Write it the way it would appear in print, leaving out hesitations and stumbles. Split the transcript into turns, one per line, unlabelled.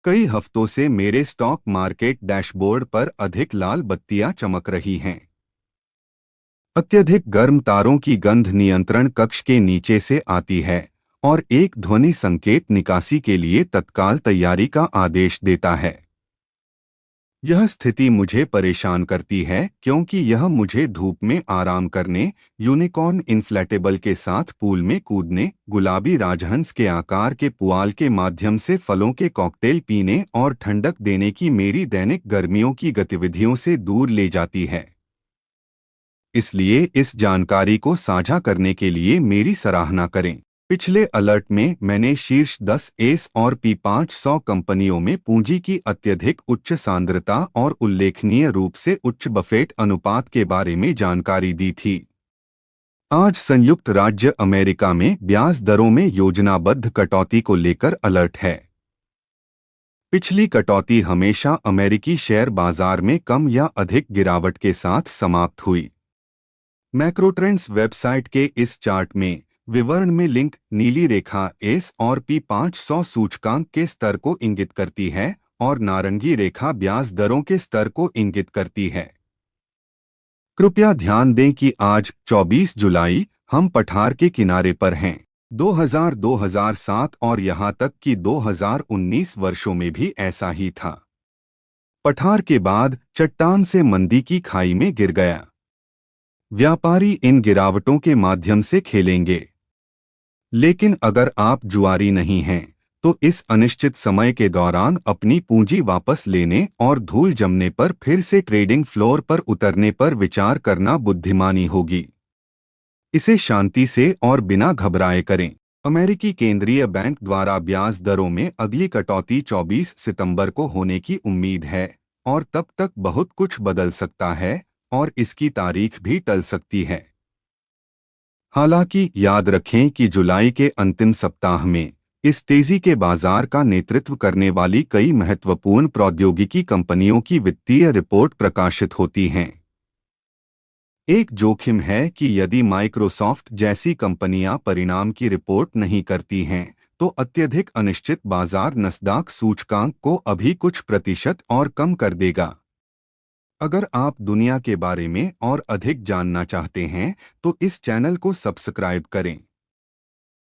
कई हफ्तों से मेरे स्टॉक मार्केट डैशबोर्ड पर अधिक लाल बत्तियां चमक रही हैं। अत्यधिक गर्म तारों की गंध नियंत्रण कक्ष के नीचे से आती है और एक ध्वनि संकेत निकासी के लिए तत्काल तैयारी का आदेश देता है। यह स्थिति मुझे परेशान करती है क्योंकि यह मुझे धूप में आराम करने, यूनिकॉर्न इन्फ्लेटेबल के साथ पूल में कूदने, गुलाबी राजहंस के आकार के पुआल के माध्यम से फलों के कॉकटेल पीने और ठंडक देने की मेरी दैनिक गर्मियों की गतिविधियों से दूर ले जाती है। इसलिए इस जानकारी को साझा करने के लिए मेरी सराहना करें। पिछले अलर्ट में मैंने शीर्ष 10 एस और पी 500 कंपनियों में पूंजी की अत्यधिक उच्च सांद्रता और उल्लेखनीय रूप से उच्च बफेट अनुपात के बारे में जानकारी दी थी। आज संयुक्त राज्य अमेरिका में ब्याज दरों में योजनाबद्ध कटौती को लेकर अलर्ट है। पिछली कटौती हमेशा अमेरिकी शेयर बाजार में कम या अधिक गिरावट के साथ समाप्त हुई। मैक्रोट्रेंड्स वेबसाइट के इस चार्ट में विवरण में लिंक नीली रेखा एस और पी 500 सूचकांक के स्तर को इंगित करती है और नारंगी रेखा ब्याज दरों के स्तर को इंगित करती है। कृपया ध्यान दें कि आज 24 जुलाई हम पठार के किनारे पर हैं। 2000, 2007 और यहां तक कि 2019 वर्षों में भी ऐसा ही था। पठार के बाद चट्टान से मंदी की खाई में गिर गया। व्यापारी इन गिरावटों के माध्यम से खेलेंगे। लेकिन अगर आप जुआरी नहीं हैं, तो इस अनिश्चित समय के दौरान अपनी पूंजी वापस लेने और धूल जमने पर फिर से ट्रेडिंग फ्लोर पर उतरने पर विचार करना बुद्धिमानी होगी। इसे शांति से और बिना घबराए करें। अमेरिकी केंद्रीय बैंक द्वारा ब्याज दरों में अगली कटौती 24 सितंबर को होने की उम्मीद है और तब तक बहुत कुछ बदल सकता है और इसकी तारीख भी टल सकती है। हालांकि याद रखें कि जुलाई के अंतिम सप्ताह में इस तेजी के बाजार का नेतृत्व करने वाली कई महत्वपूर्ण प्रौद्योगिकी कंपनियों की वित्तीय रिपोर्ट प्रकाशित होती हैं। एक जोखिम है कि यदि माइक्रोसॉफ्ट जैसी कंपनियां परिणाम की रिपोर्ट नहीं करती हैं, तो अत्यधिक अनिश्चित बाजार नस्दाक सूचकांक को अभी कुछ प्रतिशत और कम कर देगा। अगर आप दुनिया के बारे में और अधिक जानना चाहते हैं, तो इस चैनल को सब्सक्राइब करें।